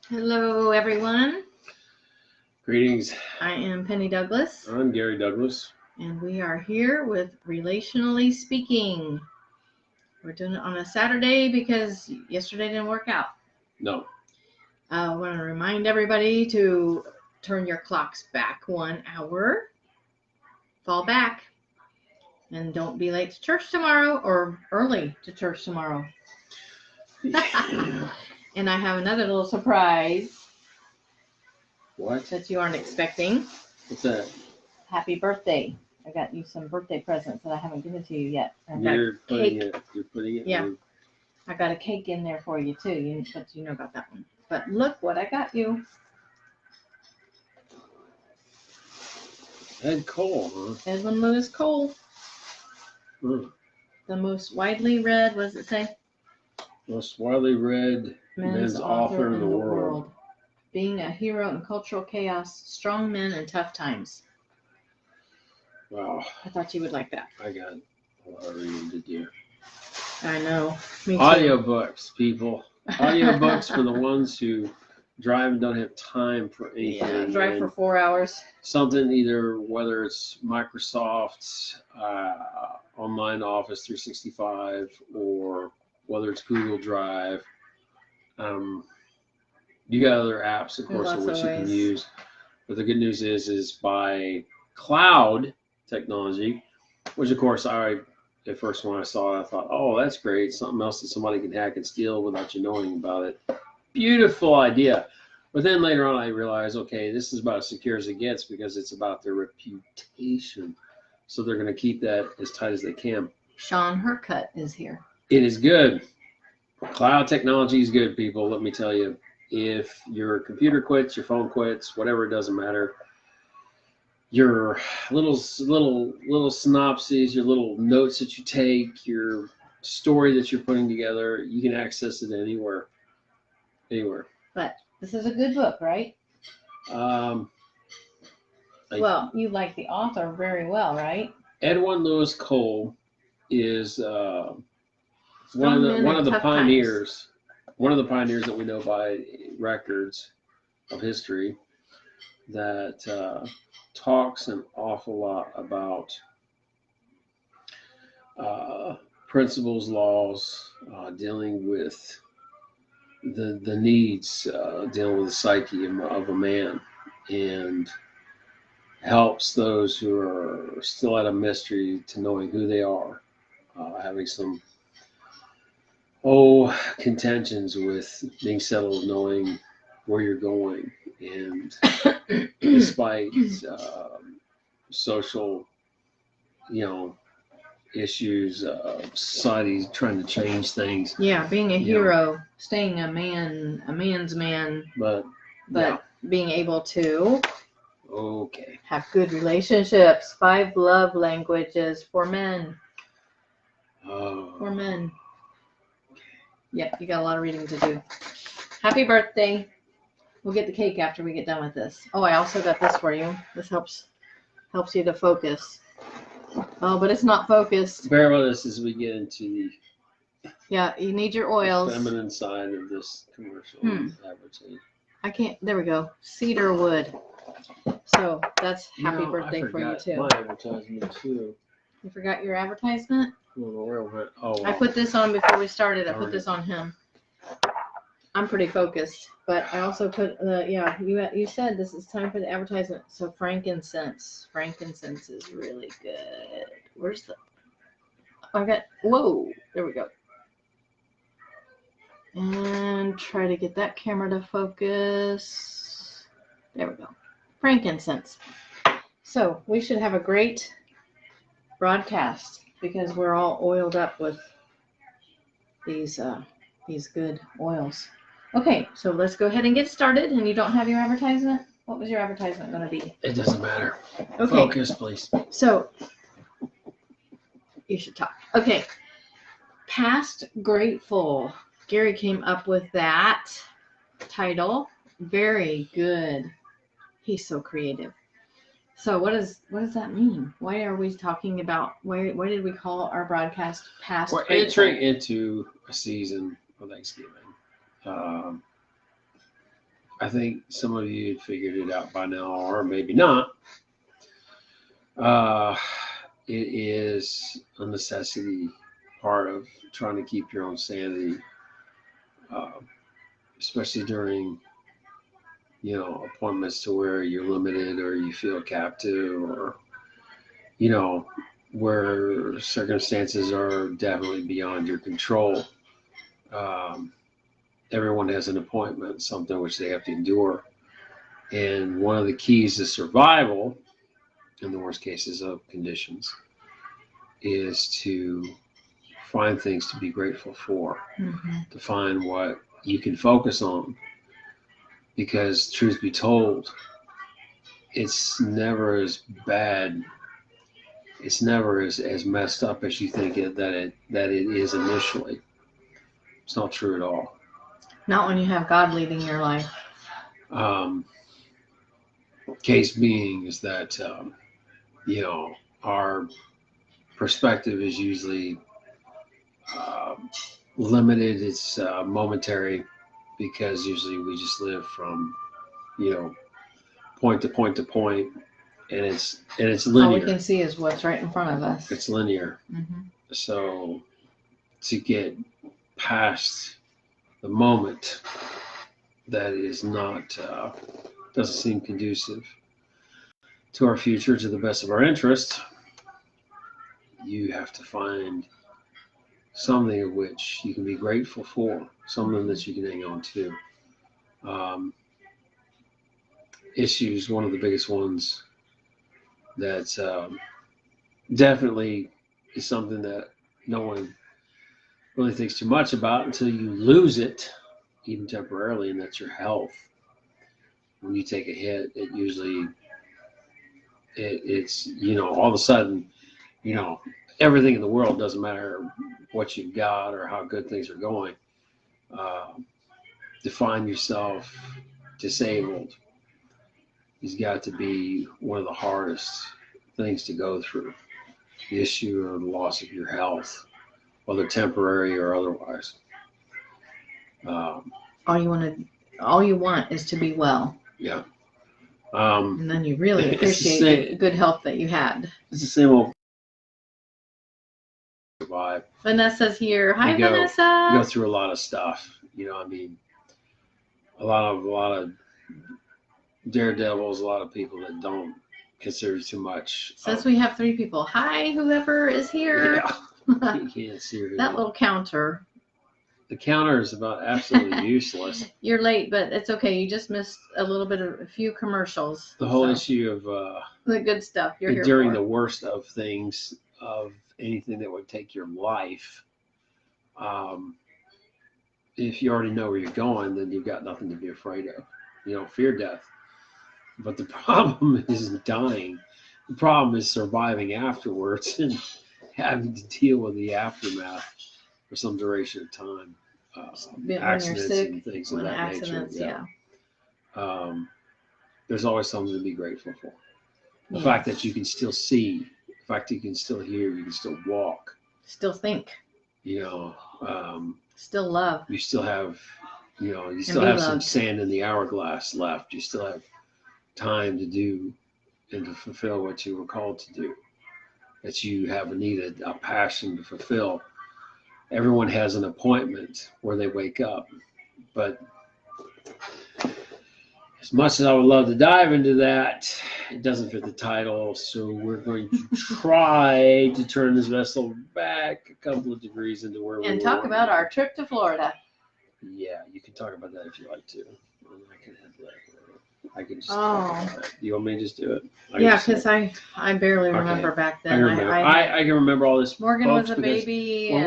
Hello, everyone. Greetings. I am Penny Douglas, I'm Gary Douglas. and we are here with Relationally Speaking. We're doing it on a Saturday because yesterday didn't work out. No. I want to remind everybody to turn your clocks back 1 hour, fall back, and don't be late to church tomorrow or early to church tomorrow. And I have another little surprise. What? That you aren't expecting. What's that? Happy birthday. I got you some birthday presents that I haven't given to you yet. You're putting it. Yeah. I got a cake in there for you too. But you know about that one. But look what I got you. Ed Cole, huh? Edwin Lewis Cole. Hmm. The most widely read, what does it say? Most widely read men's author in the world. Being a hero in cultural chaos, strong men in tough times. Wow. I thought you would like that. I got a lot of reading to do. I know. Me too. Audiobooks, people. Audiobooks for the ones who drive and don't have time for anything. Yeah, drive for 4 hours. Something either, whether it's Microsoft's online Office 365 or whether it's Google Drive. You got other apps, of course, in which you can use. But the good news is by cloud technology, which, of course, at first when I saw it, I thought, oh, that's great. Something else that somebody can hack and steal without you knowing about it. Beautiful idea. But then later on, I realized, okay, this is about as secure as it gets because it's about their reputation. So they're going to keep that as tight as they can. Sean Hercut is here. It is good. Cloud technology is good, people. Let me tell you. If your computer quits, your phone quits, whatever, it doesn't matter. Your little synopses, your little notes that you take, your story that you're putting together, you can access it anywhere. But this is a good book, right? Well, you like the author very well, right? Edwin Lewis Cole is one of the pioneers. One of the pioneers that we know by records of history that talks an awful lot about principles, laws, dealing with the needs, dealing with the psyche of a man, and helps those who are still at a mystery to knowing who they are, having some contentions with being settled, knowing where you're going, and despite social, issues, society trying to change things. Yeah, being a hero, staying a man's man, but being able to have good relationships. 5 love languages for men. For men. Yeah, you got a lot of reading to do. Happy birthday. We'll get the cake after we get done with this. Oh, I also got this for you. This helps you to focus. Oh, but it's not focused. Bear with us as we get into the you need your oils. Feminine side of this commercial advertising. I can't. There we go. Cedar wood. So that's happy birthday for you too. My advertisement too. You forgot your advertisement? Oh. I put this on before we started. I put this on him. I'm pretty focused, but I also put you said this is time for the advertisement. So frankincense is really good. Where's the? Whoa, there we go. And try to get that camera to focus. There we go. Frankincense. So we should have a great broadcast because we're all oiled up with these good oils. Okay, so let's go ahead and get started. And you don't have your advertisement? What was your advertisement going to be? It doesn't matter. Okay. Focus, please. So you should talk. Okay. Past Grateful. Gary came up with that title. Very good. He's so creative. So what does that mean? Why are we talking about, why did we call our broadcast Past Grateful? We're entering into a season of Thanksgiving. I think some of you had figured it out by now, or maybe not. It is a necessity part of trying to keep your own sanity, especially during, appointments to where you're limited or you feel captive, or, where circumstances are definitely beyond your control. Everyone has an appointment, something which they have to endure. And one of the keys to survival, in the worst cases of conditions, is to find things to be grateful for, to find what you can focus on. Because truth be told, it's never as bad, it's never as messed up as you think that it is initially. It's not true at all. Not when you have God leading your life. Case being is that, our perspective is usually limited. It's momentary, because usually we just live from, point to point to point, and it's linear. All we can see is what's right in front of us. It's linear. So to get past the moment that is not doesn't seem conducive to our future, to the best of our interest, you have to find something of which you can be grateful for, something that you can hang on to. Issues, one of the biggest ones that definitely is something that no one really thinks too much about until you lose it, even temporarily, and that's your health. When you take a hit, it usually it's all of a sudden, everything in the world, doesn't matter what you've got or how good things are going, to find yourself disabled has got to be one of the hardest things to go through. The issue of the loss of your health, whether temporary or otherwise. All you want is to be well. Yeah. And then you really appreciate the good health that you had. It's the same old survive. Vanessa's here. Hi, Vanessa. You go through a lot of stuff. A lot of daredevils, a lot of people that don't consider too much. Says we have 3 people. Hi, whoever is here. Yeah. You can't see her. That little counter. The counter is about absolutely useless. You're late, but it's okay. You just missed a few commercials. The whole issue of the good stuff you're here during for. the worst of things, of anything that would take your life. If you already know where you're going, then you've got nothing to be afraid of. You don't fear death. But the problem isn't dying. The problem is surviving afterwards and having to deal with the aftermath for some duration of time. Accidents sick, and things of that nature. Yeah. There's always something to be grateful for. The fact that you can still see, the fact that you can still hear, you can still walk. Still think. Still love. You still have, you still have some sand in the hourglass left. You still have time to do and to fulfill what you were called to do. That you have a passion to fulfill. Everyone has an appointment where they wake up, but as much as I would love to dive into that, it doesn't fit the title. So we're going to try to turn this vessel back a couple of degrees into where we were. And talk about our trip to Florida. Yeah, you can talk about that if you like to. I can handle it. I can just. You want me to just do it? Because I barely remember back then. I can remember all this. Morgan was a baby. We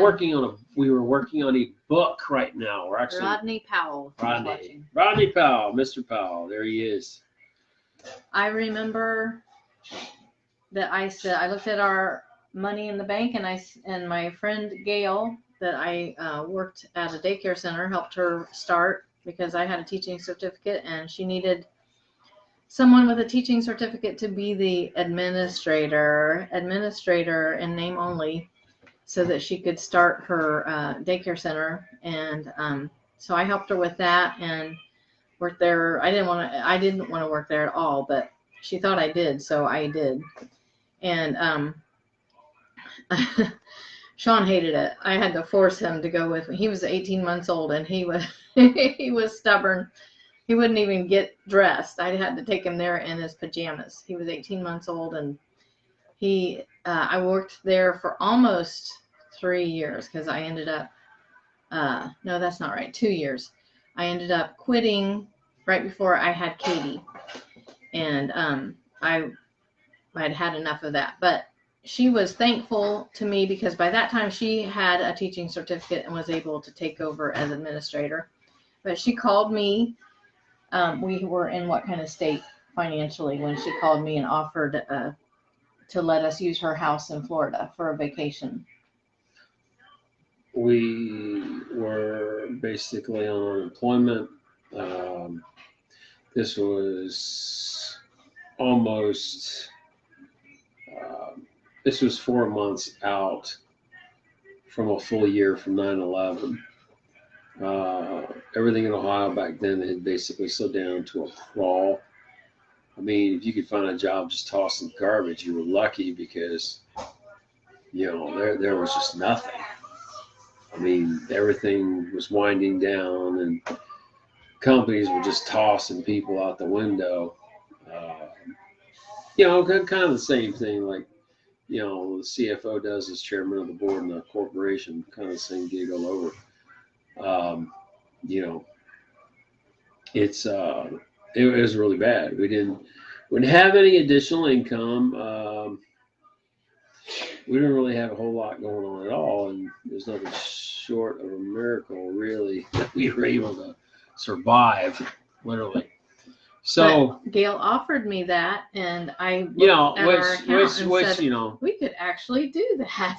were working on a book right now. We're actually Rodney Powell. Rodney Powell, Mr. Powell. There he is. I remember that I looked at our money in the bank, and my friend Gail, that I worked at a daycare center, helped her start because I had a teaching certificate and she needed someone with a teaching certificate to be the administrator in name only, so that she could start her daycare center. And so I helped her with that. And worked there. I didn't want to work there at all, but she thought I did, so I did. And Sean hated it. I had to force him to go with me. He was 18 months old, and he was he was stubborn. He wouldn't even get dressed. I had to take him there in his pajamas. He was 18 months old, and I worked there for almost 3 years because I ended up, no, that's not right, 2 years. I ended up quitting right before I had Katie, and I had enough of that. But she was thankful to me because by that time she had a teaching certificate and was able to take over as administrator. But she called me. We were in what kind of state financially when she called me and offered to let us use her house in Florida for a vacation. We were basically on unemployment. This was almost, this was 4 months out from a full year from 9/11. Everything in Ohio back then had basically slowed down to a crawl. I mean, if you could find a job just tossing garbage, you were lucky because, there was just nothing. I mean, everything was winding down and companies were just tossing people out the window. Kind of the same thing like, the CFO does as chairman of the board in a corporation, kind of the same gig all over. It was really bad. We didn't have any additional income. We didn't really have a whole lot going on at all, and there's nothing short of a miracle, really, that we were able to survive, literally. So but Gail offered me that, and I looked at our account and said, we could actually do that.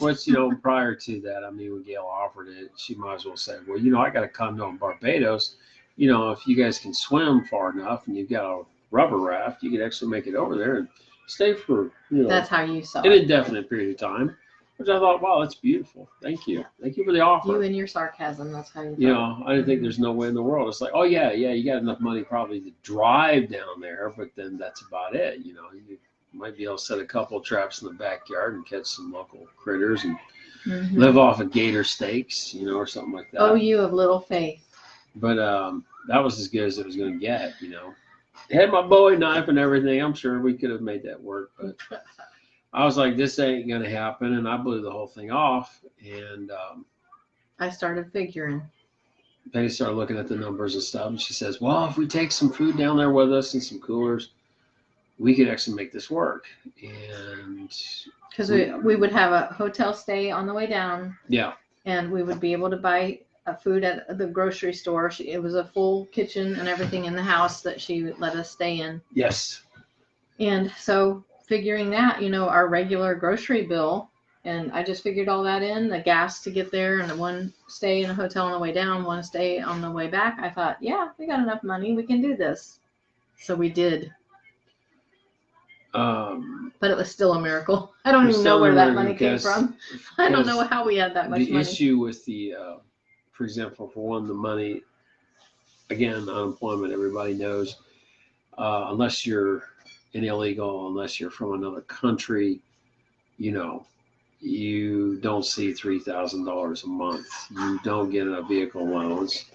Prior to that, I mean, when Gail offered it, she might as well say, well, I got a condo in Barbados. If you guys can swim far enough and you've got a rubber raft, you could actually make it over there and stay for, that's how you saw an indefinite period of time, which I thought, wow, that's beautiful. Thank you for the offer. You and your sarcasm, that's how you thought. I didn't think there's no way in the world. It's like, oh yeah, you got enough money probably to drive down there, but then that's about it. You might be able to set a couple of traps in the backyard and catch some local critters and live off of gator steaks, or something like that. Oh, you have little faith. But that was as good as it was going to get, It had my Bowie knife and everything. I'm sure we could have made that work, but I was like, this ain't going to happen. And I blew the whole thing off. And I started figuring. Penney started looking at the numbers and stuff. And she says, well, if we take some food down there with us and some coolers, we could actually make this work. And because we would have a hotel stay on the way down. Yeah. And we would be able to buy food at the grocery store. It was a full kitchen and everything in the house that she let us stay in. Yes. And so figuring that, our regular grocery bill, and I just figured all that in, the gas to get there and the one stay in a hotel on the way down, one stay on the way back. I thought, yeah, we got enough money. We can do this. So we did. But it was still a miracle. I don't even know where that money came from. I don't know how we had that much money. The issue with the, for example, for one, the money, again, unemployment, everybody knows, unless you're an illegal, unless you're from another country, you don't see $3,000 a month. You don't get a vehicle allowance.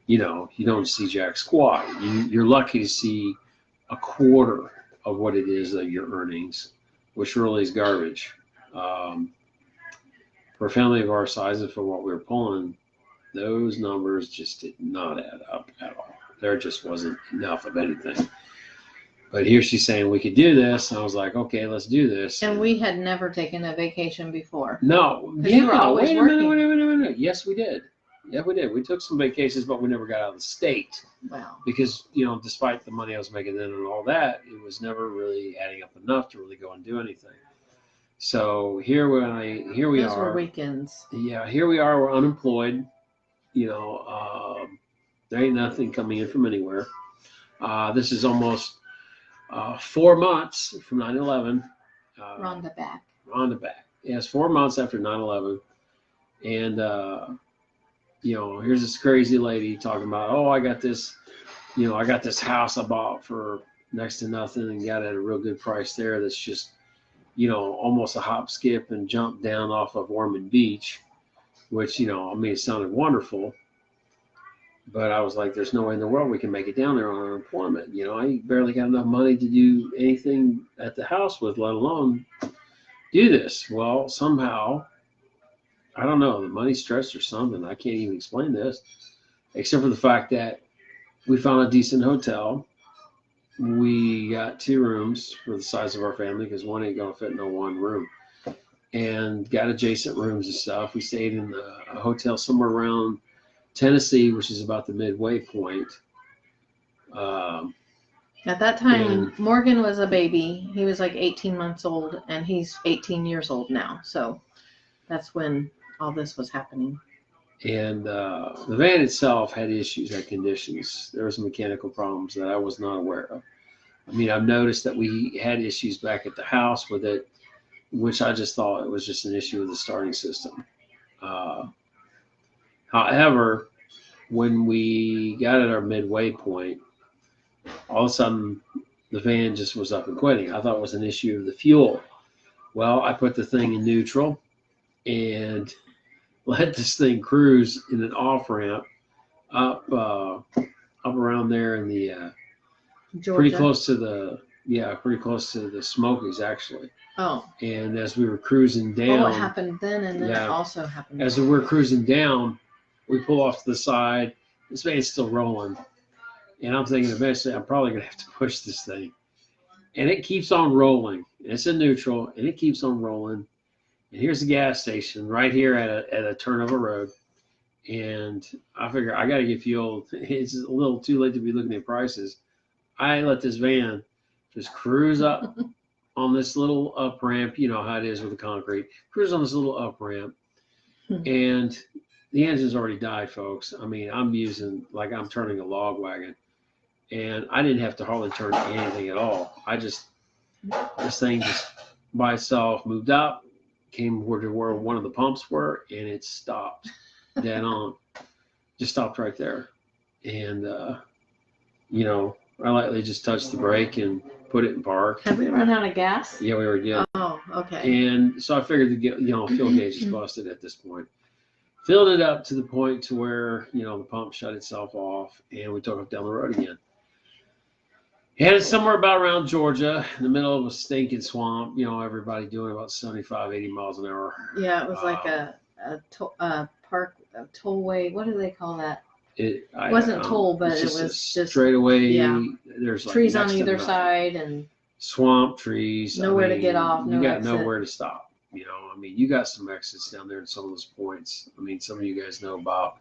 You don't see jack squat. You're lucky to see a quarter of what it is of your earnings, which really is garbage. For a family of our size and for what we were pulling, those numbers just did not add up at all. There just wasn't enough of anything. But here she's saying we could do this. And I was like, okay, let's do this. And we had never taken a vacation before. No. You were always working. Wait a minute. Yes, we did. Yeah, we did. We took some vacations, but we never got out of the state. Wow. Because, despite the money I was making then and all that, it was never really adding up enough to really go and do anything. So here we Those are. were weekends. Yeah, here we are. We're unemployed. There ain't nothing coming in from anywhere. This is almost 4 months from 9/11. Rhonda back. Yes, 4 months after 9/11. And, here's this crazy lady talking about, oh, I got this I got this house I bought for next to nothing and got at a real good price there. That's just, almost a hop, skip, and jump down off of Ormond Beach, which, it sounded wonderful. But I was like, there's no way in the world we can make it down there on unemployment. I barely got enough money to do anything at the house with, let alone do this. Well, somehow, I don't know, the money stretched or something. I can't even explain this, except for the fact that we found a decent hotel. We got 2 rooms for the size of our family because one ain't going to fit in no one room. And got adjacent rooms and stuff. We stayed in a hotel somewhere around Tennessee, which is about the midway point. At that time, Morgan was a baby. He was like 18 months old, and he's 18 years old now. So that's when all this was happening. And the van itself had issues, had conditions. There were some mechanical problems that I was not aware of. I've noticed that we had issues back at the house with it, which I just thought it was just an issue with the starting system. However, when we got at our midway point, all of a sudden the van just was up and quitting. I thought it was an issue of the fuel. Well, I put the thing in neutral and let this thing cruise in an off ramp up around there in the pretty close to the Smokies actually. Oh. And as we were cruising down, what happened then, and then it also happened. As we were cruising down, we pull off to the side. This van's still rolling, and I'm thinking eventually I'm probably gonna have to push this thing. And it keeps on rolling. It's in neutral, and it keeps on rolling. And here's the gas station right here at a turn of a road. And I figure I got to get fuel. It's a little too late to be looking at prices. I let this van just cruise up on this little up ramp. You know how it is with the concrete. Cruise on this little up ramp. And the engine's already died, folks. I'm using, like I'm turning a log wagon. And I didn't have to hardly turn anything at all. This thing just by itself moved up, came to where one of the pumps were, and it stopped dead on. Just stopped right there. And, I lightly just touched the brake and put it in park. Had we run out of gas? Yeah, we were good. Oh, okay. And so I figured the fuel gauge is busted at this point. Filled it up to the point to where, the pump shut itself off, and we took it down the road again. Headed somewhere about around Georgia, in the middle of a stinking swamp, everybody doing about 75, 80 miles an hour. Yeah, it was like a tollway. What do they call that? It wasn't toll, but it was just straight away. Yeah. There's like trees on either side and swamp trees. Nowhere to get off. You got nowhere to stop. You got some exits down there in some of those points. Some of you guys know about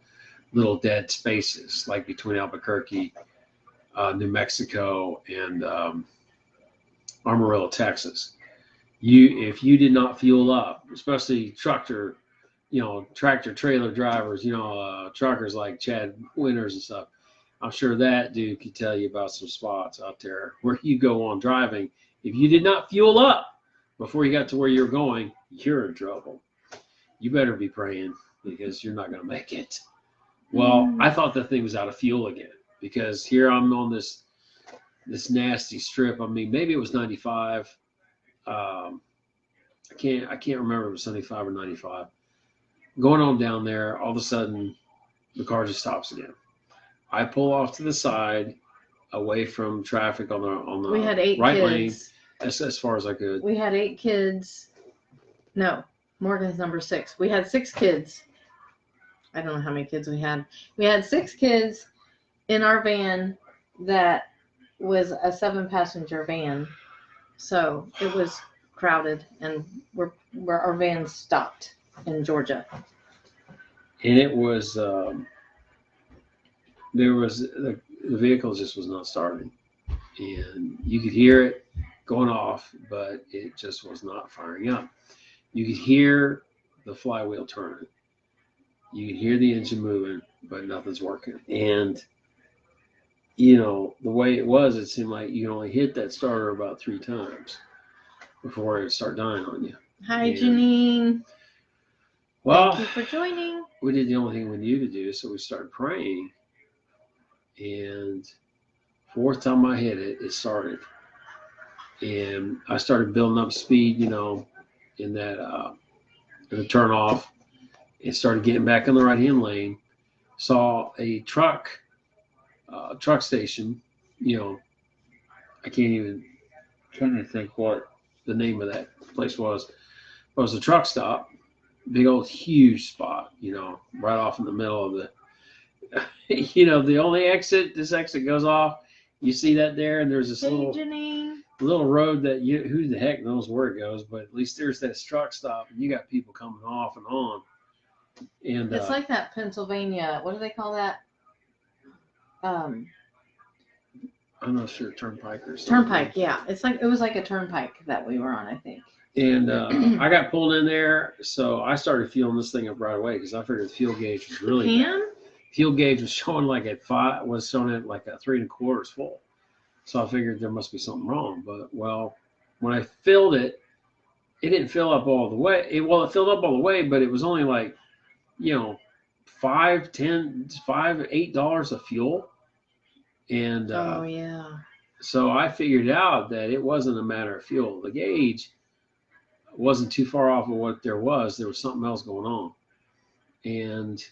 little dead spaces, like between Albuquerque, New Mexico, and Amarillo, Texas. If you did not fuel up, especially tractor trailer drivers, truckers like Chad Winters and stuff, I'm sure that dude could tell you about some spots out there where you go on driving. If you did not fuel up before you got to where you're going, you're in trouble. You better be praying because you're not going to make it. Well, I thought that thing was out of fuel again because here I'm on this nasty strip. Maybe it was 95. I can't remember if it was 75 or 95. Going on down there, all of a sudden, the car just stops again. I pull off to the side, away from traffic on the we had 8 right kids. lane, as far as I could. We had 8 kids. No, Morgan's number 6. We had 6 kids. I don't know how many kids we had. We had 6 kids in our van that was a 7-passenger van. So it was crowded, and our van stopped in Georgia. And it was the vehicle just was not starting, and you could hear it going off, but it just was not firing up. You could hear the flywheel turning, you could hear the engine moving, but nothing's working. And the way it was, it seemed like you only hit that starter about 3 times before it started dying on you. Hi, Janine. Well, thank you for joining. We did the only thing we knew to do, so we started praying. And fourth time I hit it, it started. And I started building up speed, in that in the turn off. It started getting back in the right-hand lane. Saw a truck station, I can't even trying to think what the name of that place was. It was a truck stop, big old huge spot, right off in the middle of the, the only exit. This exit goes off. You see that there, and there's this little road that who the heck knows where it goes, but at least there's that truck stop, and you got people coming off and on. And it's like that Pennsylvania. What do they call that? I'm not sure, turnpike or something. Turnpike, yeah. It was like a turnpike that we were on, I think. And I got pulled in there, so I started fueling this thing up right away because I figured the fuel gauge was really bad. Fuel gauge was showing like at 5, was showing it like a 3 1/4 full. So I figured there must be something wrong. But when I filled it, it didn't fill up all the way. It filled up all the way, but it was only like, $5, $10, $5, $8 of fuel. And so I figured out that it wasn't a matter of fuel. The gauge wasn't too far off of what there was. There was something else going on. And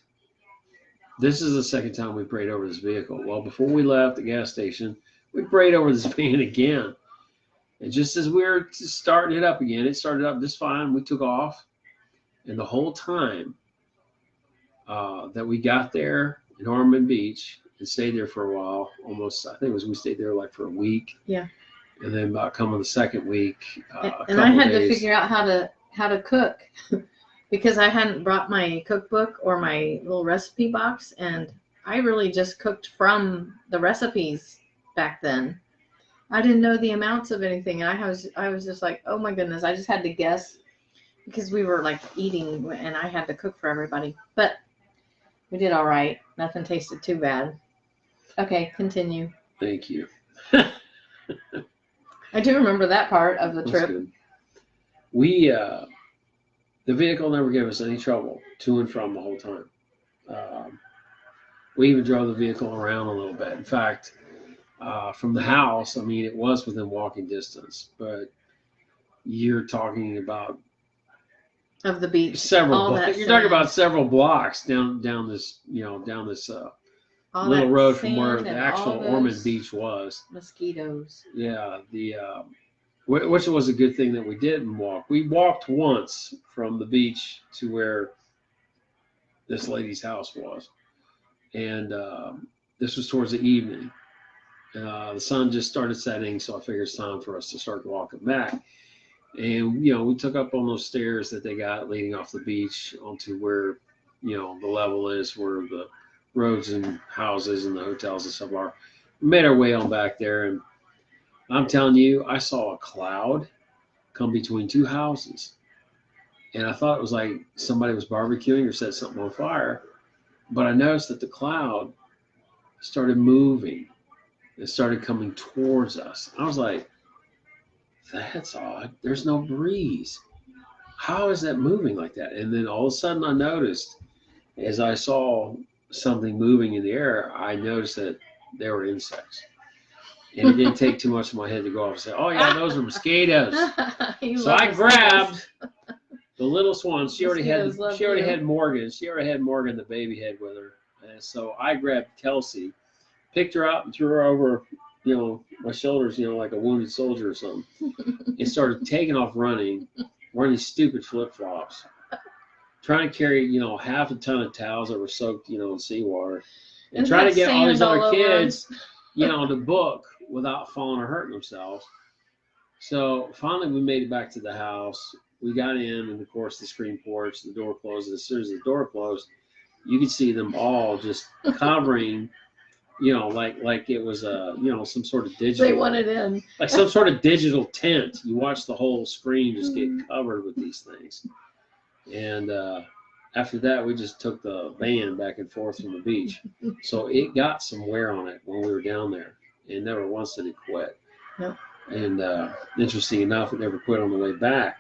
this is the second time we prayed over this vehicle. Well, before we left the gas station, we prayed over this van again. And just as we were starting it up again, it started up just fine. We took off. And the whole time that we got there in Ormond Beach and stayed there for a while, almost, I think we stayed there like for a week. Yeah. And then about coming the second week, and I had to figure out how to cook because I hadn't brought my cookbook or my little recipe box, and I really just cooked from the recipes back then. I didn't know the amounts of anything, and I was just like, oh my goodness, I just had to guess because we were like eating, and I had to cook for everybody. But we did all right. Nothing tasted too bad. Okay, continue. Thank you. I do remember that part of the trip. Good. We, the vehicle never gave us any trouble to and from the whole time. We even drove the vehicle around a little bit. In fact, from the house, I mean, it was within walking distance, but you're talking about of the beach. You're talking about several blocks down this, down this little road from where the actual Ormond Beach was. Mosquitoes. Yeah, which was a good thing that we didn't walk. We walked once from the beach to where this lady's house was, and this was towards the evening. The sun just started setting, so I figured it's time for us to start walking back. And we took up on those stairs that they got leading off the beach onto where the level is, where the roads and houses and the hotels and stuff are. We made our way on back there, and I'm telling you, I saw a cloud come between two houses, and I thought it was like somebody was barbecuing or set something on fire. But I noticed that the cloud started moving. It started coming towards us. I was like, that's odd. There's no breeze. How is that moving like that? And then all of a sudden I noticed, as I saw something moving in the air, I noticed that there were insects. And it didn't take too much of my head to go off and say, oh yeah, those are mosquitoes. So I grabbed the littlest one. She already had Morgan. She already had Morgan, the baby head, with her. And so I grabbed Kelsey, picked her up and threw her over, my shoulders, like a wounded soldier or something. And started taking off running, wearing these stupid flip-flops, trying to carry, half a ton of towels that were soaked, in seawater, and trying to get all these other kids, to book without falling or hurting themselves. So finally we made it back to the house. We got in, and of course the screen porch, the door closed. As soon as the door closed, you could see them all just covering, like it was some sort of digital. They wanted in. Like some sort of digital tent. You watch the whole screen just get covered with these things. And after that, we just took the van back and forth from the beach. So it got some wear on it when we were down there. And never once did it quit. Nope. And interesting enough, it never quit on the way back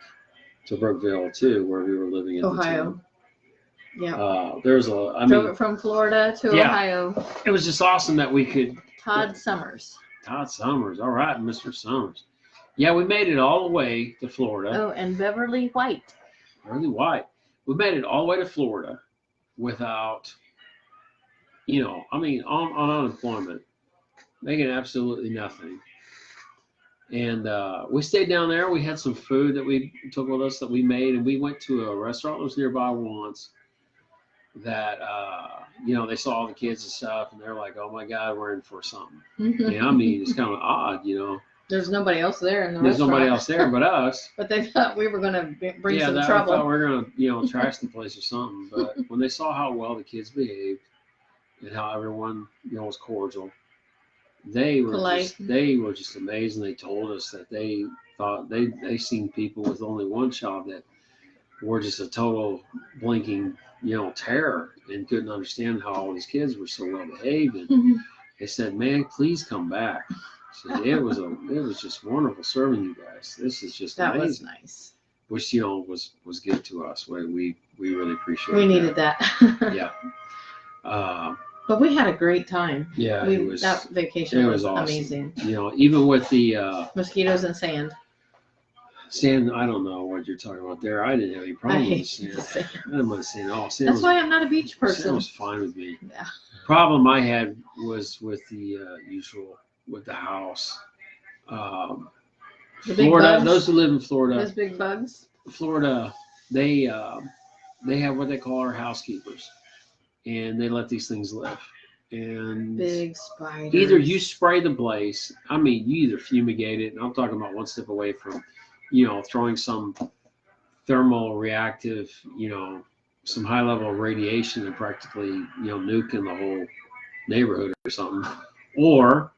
to Brookville, too, where we were living in Ohio. Yeah. Drove it from Florida to Ohio. It was just awesome that we could. Todd Summers. Todd Summers. All right, Mr. Summers. Yeah, we made it all the way to Florida. Oh, and Beverly White. Beverly White. We made it all the way to Florida without, on unemployment, making absolutely nothing. And we stayed down there. We had some food that we took with us that we made, and we went to a restaurant that was nearby once that, they saw all the kids and stuff, and they're like, oh my God, we're in for something. It's kind of odd, There's nobody else there in the There's restaurant. nobody else there but us. But they thought we were going to bring some I trouble. thought we were going to, trash the place or something. But when they saw how well the kids behaved and how everyone, was cordial, they were just amazed. And they told us that they thought they seen people with only one child that were just a total blinking, terror, and couldn't understand how all these kids were so well behaved. And they said, "Man, please come back." So it was just wonderful serving you guys. This is just amazing. That was nice. Which was good to us. We really appreciate. We needed that. Yeah. But we had a great time. Yeah, that vacation was awesome. Amazing. Even with the mosquitoes and sand. Sand, I don't know what you're talking about there. I didn't have any problem with sand. I didn't mind sand at all. That's why I'm not a beach person. Sand was fine with me. Yeah. The problem I had was with the usual, with the house. Florida, those who live in Florida. Those big bugs? Florida, they have what they call our housekeepers. And they let these things live. And big spiders. Either you spray the place, you either fumigate it, and I'm talking about one step away from, throwing some thermal reactive, some high level of radiation and practically, nuking the whole neighborhood or something. Or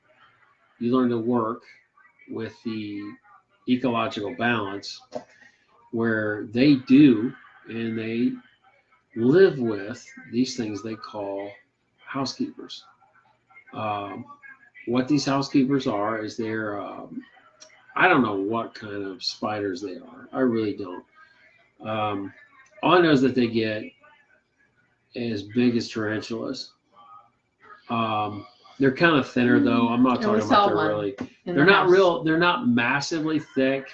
you learn to work with the ecological balance where they do, and they live with these things they call housekeepers. What these housekeepers are is they're, I don't know what kind of spiders they are. I really don't. All I know is that they get as big as tarantulas. They're kind of thinner though. I'm not talking about they're really. They're not real. They're not massively thick.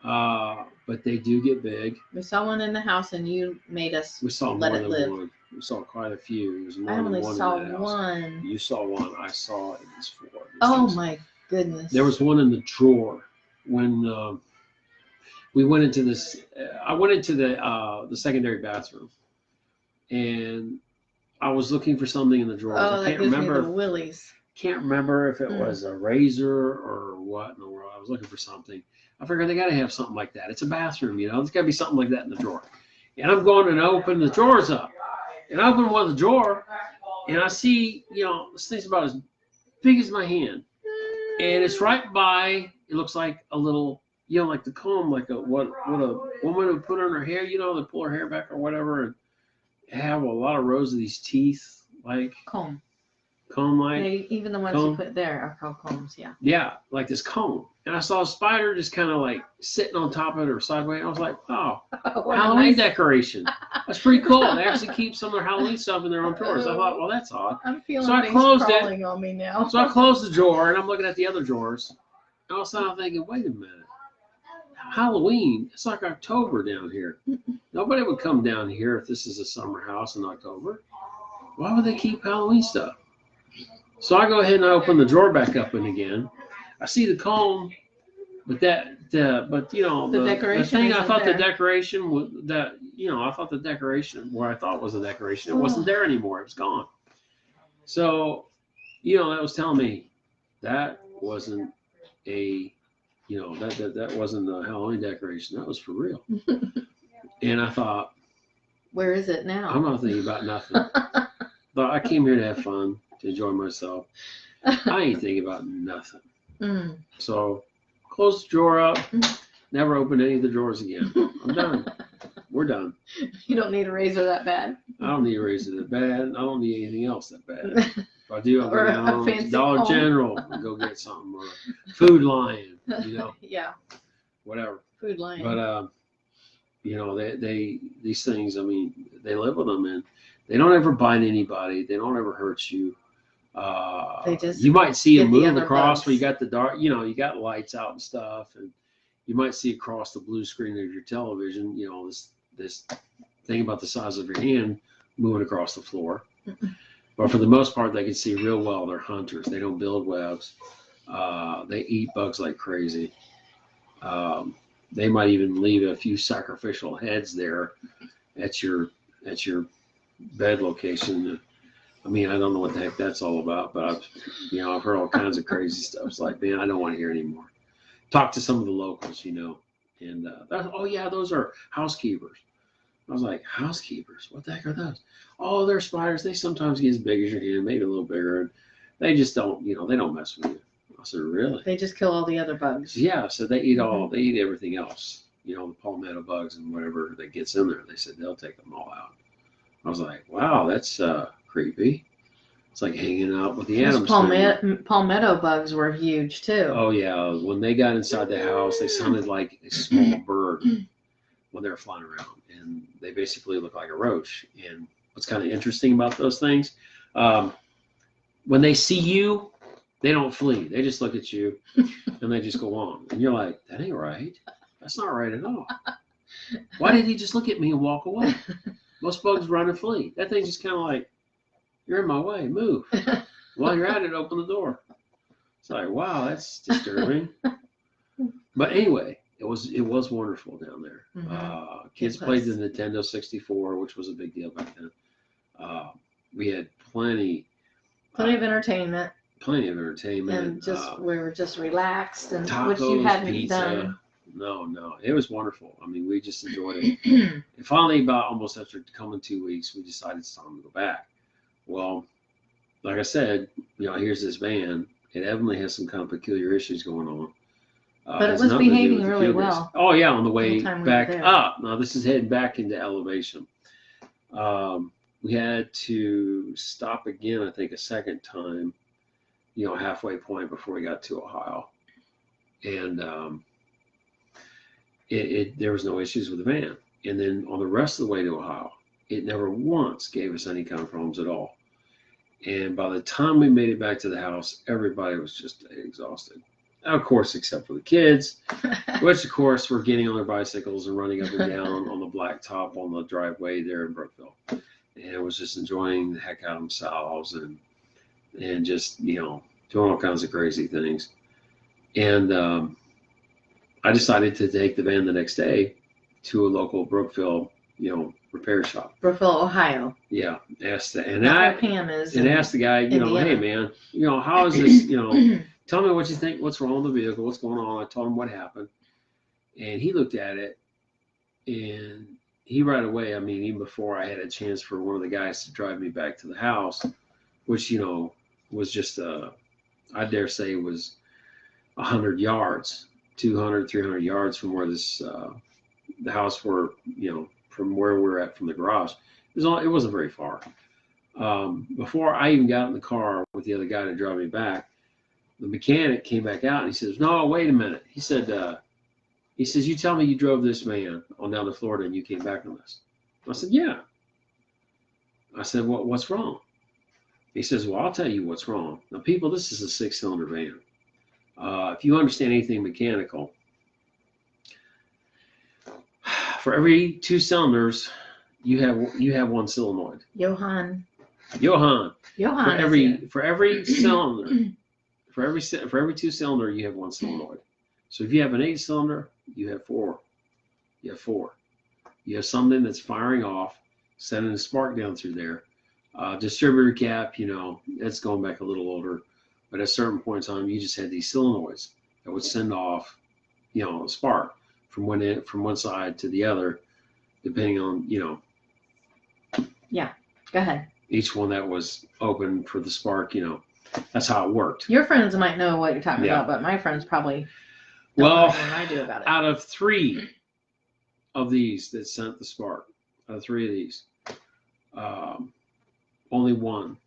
But they do get big. We saw one in the house, and you made us let it live. One. We saw quite a few. I only saw one. You saw one. I saw it was 4. Oh my goodness! There was one in the drawer when we went into this. I went into the secondary bathroom, and I was looking for something in the drawers. Oh, I can't remember. The willies. Can't remember if it was a razor or what in the world. I was looking for something. I figured they got to have something like that. It's a bathroom, There's got to be something like that in the drawer. And I'm going and open the drawers up. And I open one of the drawer, and I see, this thing's about as big as my hand. And it's right by, it looks like a little, like the comb, like what a woman would put on her hair, they pull her hair back or whatever, and have a lot of rows of these teeth, like comb like. Yeah, even the ones you put there are called combs, yeah. Yeah, like this comb. And I saw a spider just kind of like sitting on top of it or sideways. I was like, oh, Halloween decoration. That's pretty cool. They actually keep some of their Halloween stuff in their own drawers. I thought, well, that's odd. I'm feeling so I closed crawling on me now. So I closed the drawer, and I'm looking at the other drawers. And all of a sudden I'm thinking, wait a minute. Halloween, it's like October down here. Nobody would come down here if this is a summer house in October. Why would they keep Halloween stuff? So I go ahead and I open the drawer back up and again. I see the comb, but the decoration. The thing I thought the decoration was that I thought the decoration where I thought was a decoration, it wasn't there anymore. It was gone. So that was telling me that wasn't a that wasn't the Halloween decoration. That was for real. And I thought, where is it now? I'm not thinking about nothing. But I came here to have fun, to enjoy myself. I ain't thinking about nothing. So close the drawer up. Never open any of the drawers again. I'm done. We're done. You don't need a razor that bad. I don't need a razor that bad. I don't need anything else that bad. If I do, I'll go down to Dollar General and go get something, or Food Lion, Yeah. Whatever. Food Lion. But they these things. They live with them, and they don't ever bite anybody. They don't ever hurt you. You might see them move across where you got the dark, you got lights out and stuff, and you might see across the blue screen of your television, this thing about the size of your hand moving across the floor. But for the most part, they can see real well. They're hunters. They don't build webs. They eat bugs like crazy. They might even leave a few sacrificial heads there at your bed location. I mean, I don't know what the heck that's all about, but I've heard all kinds of crazy stuff. It's like, man, I don't want to hear anymore. Talk to some of the locals, and oh yeah, those are housekeepers. I was like, housekeepers? What the heck are those? Oh, they're spiders. They sometimes get as big as your hand, maybe a little bigger. And they just don't, they don't mess with you. I said, really? They just kill all the other bugs. Yeah, so they eat they eat everything else. The palmetto bugs and whatever that gets in there. They said they'll take them all out. I was like, wow, that's creepy. It's like hanging out with the animals. Palmetto bugs were huge too. Oh yeah, when they got inside the house, they sounded like a small bird when they were flying around, and they basically look like a roach. And what's kind of interesting about those things, when they see you, they don't flee. They just look at you, and they just go on. And you're like, that ain't right. That's not right at all. Why did he just look at me and walk away? Most bugs run and flee. That thing's just kind of like, you're in my way, move. While you're at it, open the door. It's like, wow, that's disturbing. But anyway, it was wonderful down there. Mm-hmm. Kids played the Nintendo 64, which was a big deal back then. We had plenty of entertainment. And we were just relaxed, and tacos, which you hadn't pizza. Done. No, it was wonderful. I mean, we just enjoyed it. And finally, about almost after coming 2 weeks, we decided it's time to go back. Well, like I said, here's this van. It evidently has some kind of peculiar issues going on. But it was behaving really well. Oh yeah, on the way back up. Now this is heading back into elevation. We had to stop again, I think, a second time, halfway point before we got to Ohio. And there was no issues with the van. And then on the rest of the way to Ohio, it never once gave us any kind of problems at all. And by the time we made it back to the house, everybody was just exhausted. Of course, except for the kids, which of course were getting on their bicycles and running up and down on the blacktop on the driveway there in Brookville. And was just enjoying the heck out of themselves and just, doing all kinds of crazy things. And I decided to take the van the next day to a local Brookville, repair shop. Brookville, Ohio. Yeah. Asked the guy, hey man, how is this, tell me what you think, what's wrong with the vehicle, what's going on. I told him what happened. And he looked at it, and he right away, I mean, even before I had a chance for one of the guys to drive me back to the house, which, was just, I dare say was 100 yards, 200, 300 yards from where this, the house were, from where we're at from the garage. It wasn't very far. Before I even got in the car with the other guy to drive me back, the mechanic came back out and he says, no, wait a minute. He says, you tell me you drove this van on down to Florida and you came back on this. I said, yeah. I said, what's wrong? He says, well, I'll tell you what's wrong. Now, people, this is a 6-cylinder van. If you understand anything mechanical, for every 2 cylinders, you have 1 solenoid. Johann. For every cylinder, for every 2 cylinder, you have 1 solenoid. So if you have an 8-cylinder, you have 4. You have something that's firing off, sending a spark down through there. Distributor cap, that's going back a little older, but at a certain point in time, you just had these solenoids that would send off, a spark from one side to the other, depending on, Yeah, go ahead. Each one that was open for the spark, that's how it worked. Your friends might know what you're talking about, but my friends probably don't know more than I do about it. Out of 3 of these that sent the spark, out of 3 of these, only 1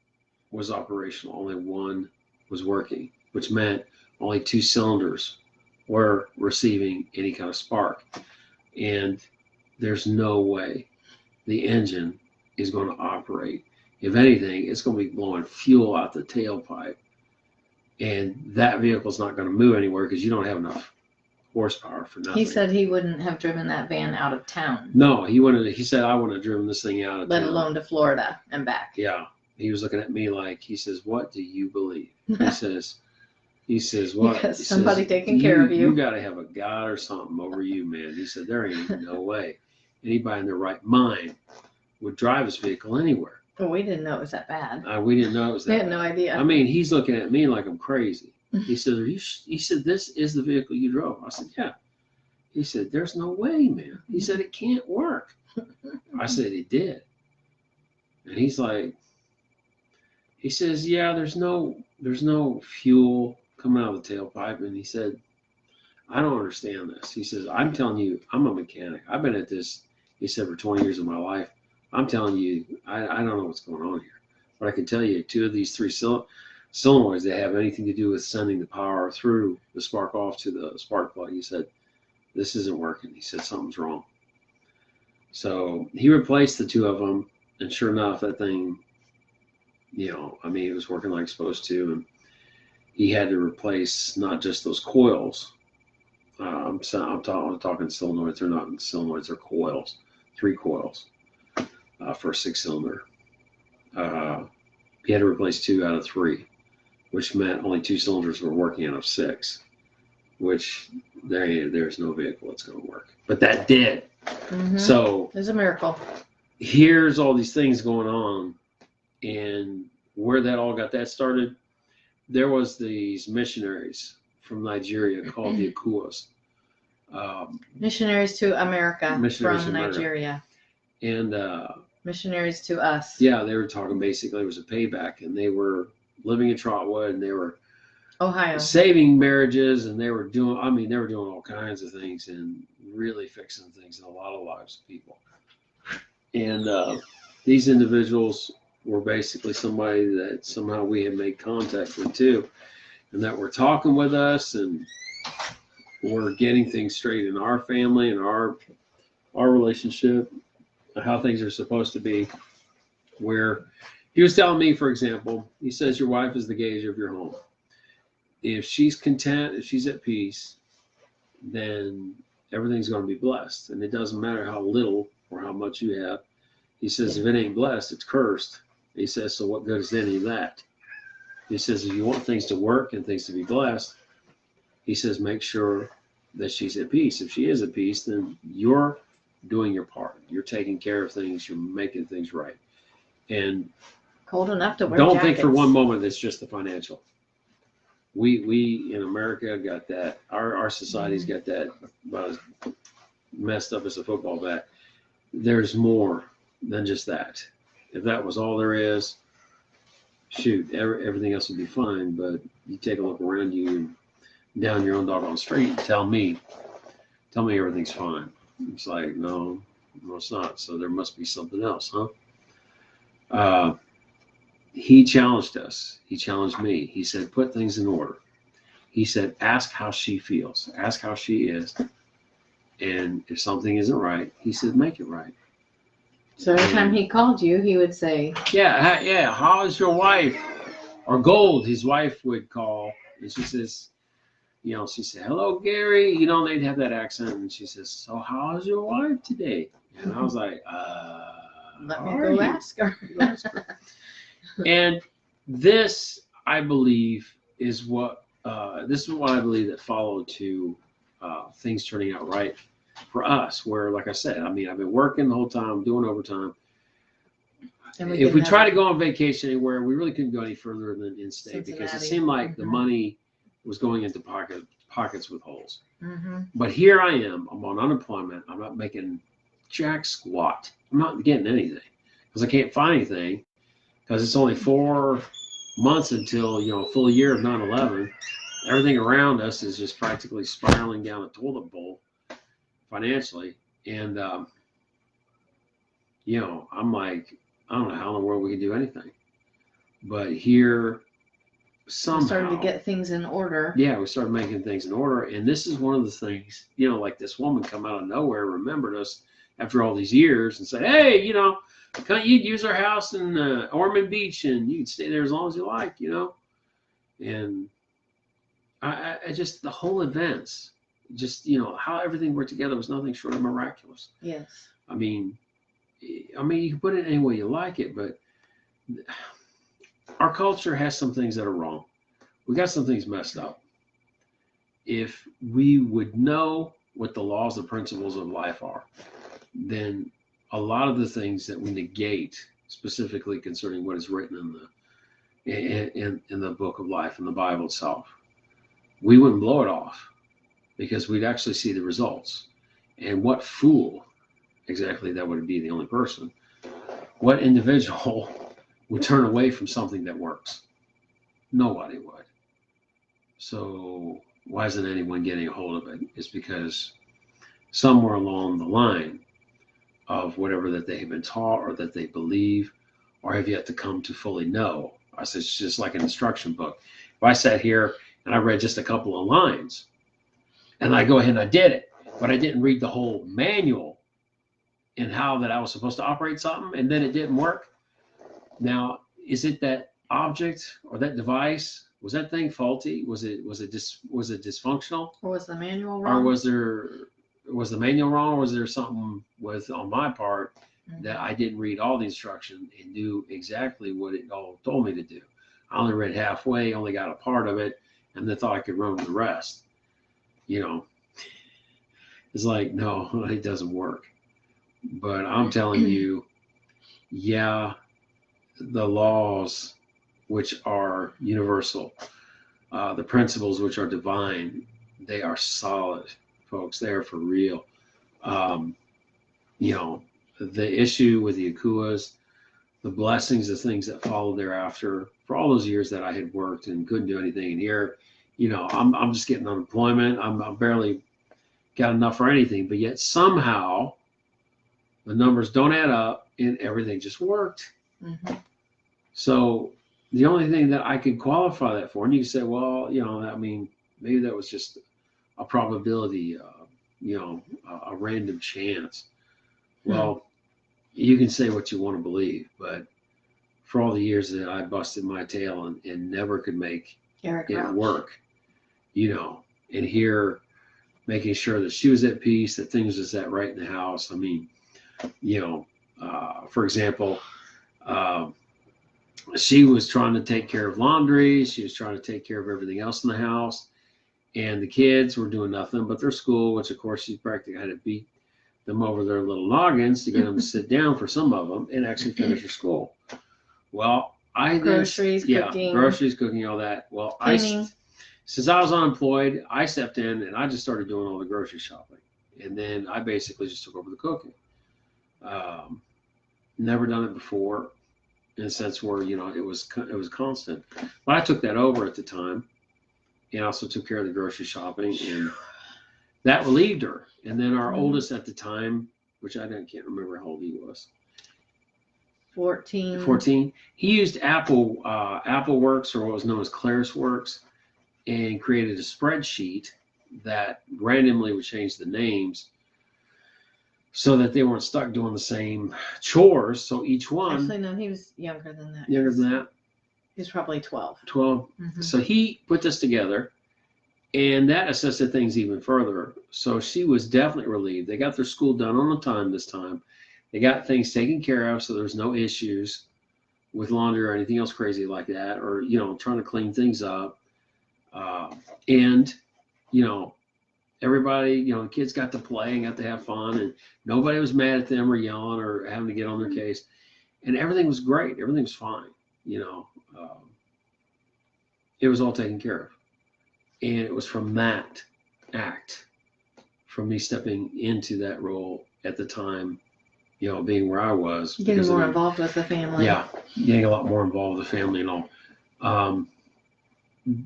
was operational. Only 1 was working, which meant only 2 cylinders were receiving any kind of spark. And there's no way the engine is going to operate if anything, it's going to be blowing fuel out the tailpipe. And that vehicle's not going to move anywhere because you don't have enough horsepower for nothing. He said he wouldn't have driven that van out of town. No, he said, I wouldn't have driven this thing out of let town. alone to Florida and back. Yeah. He was looking at me like, he says, what do you believe? He says, what? Because somebody taking care of you. You got to have a God or something over you, man. He said, there ain't no way anybody in their right mind would drive this vehicle anywhere. Well, we didn't know it was that bad. We didn't know it was that We had bad. no idea. I mean, he's looking at me like I'm crazy. He said, he said, this is the vehicle you drove. I said, yeah. He said, there's no way, man. He said, it can't work. I said, it did. And he's like, he says, yeah, there's no fuel coming out of the tailpipe. And he said, I don't understand this. He says, I'm telling you, I'm a mechanic. I've been at this, he said, for 20 years of my life. I'm telling you, I don't know what's going on here. But I can tell you, 2 of these 3 solenoids that have anything to do with sending the power through the spark off to the spark plug. He said, this isn't working. He said, something's wrong. So he replaced the 2 of them. And sure enough, that thing, it was working like it's supposed to. And he had to replace not just those coils. I'm talking solenoids. They're not solenoids, they're coils. 3 coils for a 6-cylinder. He had to replace 2 out of 3, which meant only 2 cylinders were working out of 6, which there's no vehicle that's going to work. But that did. Mm-hmm. So it's a miracle. Here's all these things going on, and where that all got that started, there was these missionaries from Nigeria called the Akuas. Missionaries to America from Nigeria. And missionaries to us. Yeah, they were talking basically it was a payback, and they were living in Trotwood, and they were Ohio saving marriages, and they were doing all kinds of things and really fixing things in a lot of lives of people. And these individuals were basically somebody that somehow we had made contact with too, and that were talking with us, and we're getting things straight in our family and our relationship, how things are supposed to be. Where he was telling me, for example, he says your wife is the gauge of your home. If she's content, if she's at peace, then everything's going to be blessed. And it doesn't matter how little or how much you have. He says, if it ain't blessed, it's cursed. He says, so what good is any of that? He says, if you want things to work and things to be blessed, he says, make sure that she's at peace. If she is at peace, then you're doing your part. You're taking care of things. You're making things right. And cold enough to wear don't jackets. think for one moment that's just the financial. We in America got that. Our society's got that about as messed up as a football bat. There's more than just that. If that was all there is, shoot, everything else would be fine. But you take a look around you and down your own doggone street and tell me everything's fine. It's like, no, it's not. So there must be something else, huh? He challenged us. He challenged me. He said, put things in order. He said, ask how she feels. Ask how she is. And if something isn't right, he said, make it right. So every time he called you, he would say, yeah, how is your wife? Or Gold, his wife would call. And she says, she said, hello, Gary. They'd have that accent. And she says, so how's your wife today? And I was like, let me go ask her. And this, I believe, is what I believe that followed to things turning out right for us. Where, like I said, I've been working the whole time, doing overtime. If we try to go on vacation anywhere, we really couldn't go any further than in-state because it seemed like the money was going into pockets with holes. Mm-hmm. But here I am. I'm on unemployment. I'm not making jack squat. I'm not getting anything because I can't find anything. Because it's only 4 months until, a full year of 9/11. Everything around us is just practically spiraling down a toilet bowl financially. And, I'm like, I don't know how in the world we can do anything. But here, somehow. We started to get things in order. Yeah, we started making things in order. And this is one of the things, like this woman come out of nowhere, remembered us, after all these years and say, hey, you'd use our house in Ormond Beach and you can stay there as long as you like, And I just, the whole events, just, how everything worked together was nothing short of miraculous. Yes. I mean, you can put it any way you like it, but our culture has some things that are wrong. We got some things messed up. If we would know what the laws and principles of life are, then a lot of the things that we negate, specifically concerning what is written in the book of life, in the Bible itself, we wouldn't blow it off because we'd actually see the results. And what fool exactly that would be the only person? What individual would turn away from something that works? Nobody would. So why isn't anyone getting a hold of it? It's because somewhere along the line of whatever that they have been taught or that they believe or have yet to come to fully know. I said, it's just like an instruction book. If I sat here and I read just a couple of lines and I go ahead and I did it, but I didn't read the whole manual and how that I was supposed to operate something, and then it didn't work. Now, is it that object or that device? Was that thing faulty? Was it dysfunctional? Or was the manual wrong? Or was the manual wrong? Or was there something on my part that I didn't read all the instruction and knew exactly what it all told me to do? I only read halfway, only got a part of it, and then thought I could run with the rest. It's like, no, it doesn't work. But I'm telling you, yeah, the laws which are universal, the principles which are divine, they are solid, folks. They are for real. The issue with the Akuas, the blessings, the things that follow thereafter, for all those years that I had worked and couldn't do anything, and here, I'm just getting unemployment. I'm barely got enough for anything, but yet somehow the numbers don't add up and everything just worked. Mm-hmm. So the only thing that I could qualify that for, and you can say, well, maybe that was just a probability, a random chance. Well, you can say what you want to believe, but for all the years that I busted my tail and never could make it work, and here making sure that she was at peace, that things was at right in the house. I mean, for example, she was trying to take care of laundry. She was trying to take care of everything else in the house. And the kids were doing nothing but their school, which of course she practically had to beat them over their little noggins to get them to sit down for some of them and actually finish their school. Well, groceries, cooking, all that. Well, since I was unemployed, I stepped in and I just started doing all the grocery shopping. And then I basically just took over the cooking. Never done it before in a sense where, it was constant. But I took that over at the time and also took care of the grocery shopping, and that relieved her. And then our oldest at the time, which I can't remember how old he was. 14. He used Apple Works, or what was known as ClarisWorks, and created a spreadsheet that randomly would change the names so that they weren't stuck doing the same chores. So each one. Actually, no, he was younger than that. Younger than that? He was probably 12. 12. Mm-hmm. So he put this together, and that assisted things even further. So she was definitely relieved. They got their school done on time this time. They got things taken care of, so there's no issues with laundry or anything else crazy like that, or, trying to clean things up. And everybody, the kids got to play and got to have fun, and nobody was mad at them or yelling or having to get on their case. And everything was great. Everything was fine. It was all taken care of. And it was from that act, from me stepping into that role at the time, being where I was. Getting more involved with the family. Yeah, getting a lot more involved with the family and all.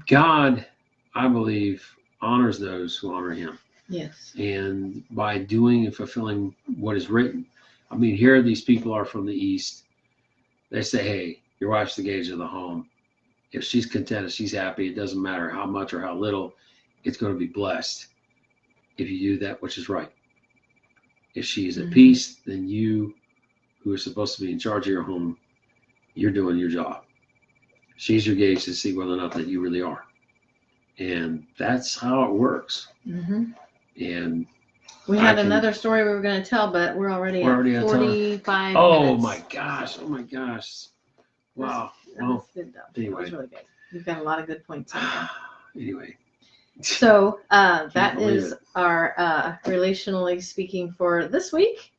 God, I believe, honors those who honor him. Yes. And by doing and fulfilling what is written. I mean, here these people are from the East. They say, hey, your wife's the gauge of the home. If she's contented, she's happy, it doesn't matter how much or how little, it's going to be blessed if you do that which is right. If she's at peace, then you, who are supposed to be in charge of your home, you're doing your job. She's your gauge to see whether or not that you really are. And that's how it works. And we had another story we were going to tell, but we're already at 45 minutes. My gosh. Oh my gosh. Wow. That was good though. Anyway. That was really good. You've got a lot of good points on there. Anyway. So that is our relationally speaking for this week.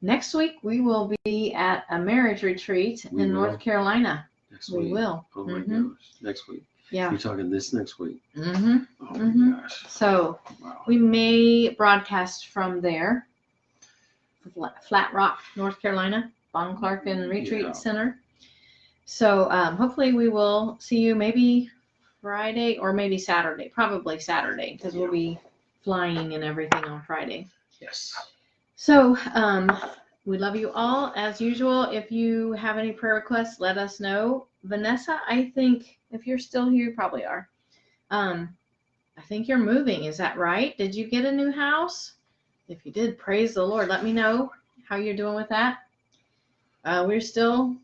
Next week we will be at a marriage retreat in North Carolina. Next week. We will. Oh my gosh. Next week. Yeah. You're talking this next week. Oh my gosh. So we may broadcast from there. Flat Rock, North Carolina, Von Clarken Retreat Center. So hopefully we will see you maybe Friday or maybe Saturday, probably Saturday, because we'll be flying and everything on Friday. Yes. So we love you all as usual. If you have any prayer requests, let us know. Vanessa, I think if you're still here, you probably are. I think you're moving. Is that right? Did you get a new house? If you did, praise the Lord. Let me know how you're doing with that. We're still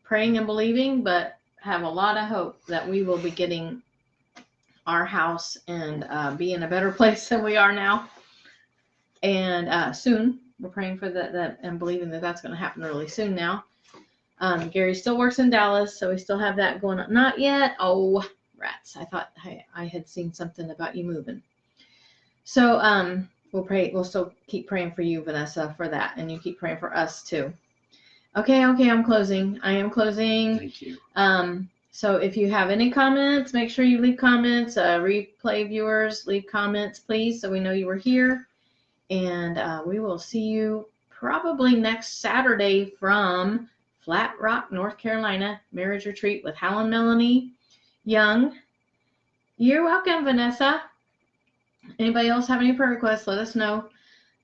praying and believing, but have a lot of hope that we will be getting our house and be in a better place than we are now. And soon, we're praying for that and believing that that's going to happen really soon now. Gary still works in Dallas, so we still have that going on. Not yet. Oh, rats. I thought I had seen something about you moving. So we'll pray. We'll still keep praying for you, Vanessa, for that. And you keep praying for us too. Okay, I'm closing. I am closing. Thank you. So if you have any comments, make sure you leave comments. Replay viewers, leave comments, please, so we know you were here. And we will see you probably next Saturday from Flat Rock, North Carolina, marriage retreat with Hal and Melanie Young. You're welcome, Vanessa. Anybody else have any prayer requests? Let us know.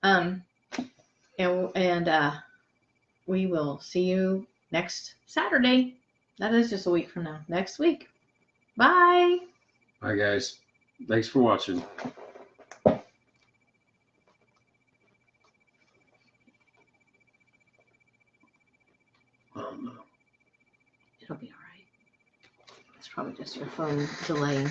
And we will see you next Saturday. That is just a week from now. Next week. Bye. Bye, guys. Thanks for watching. Oh, no. It'll be all right. It's probably just your phone delaying.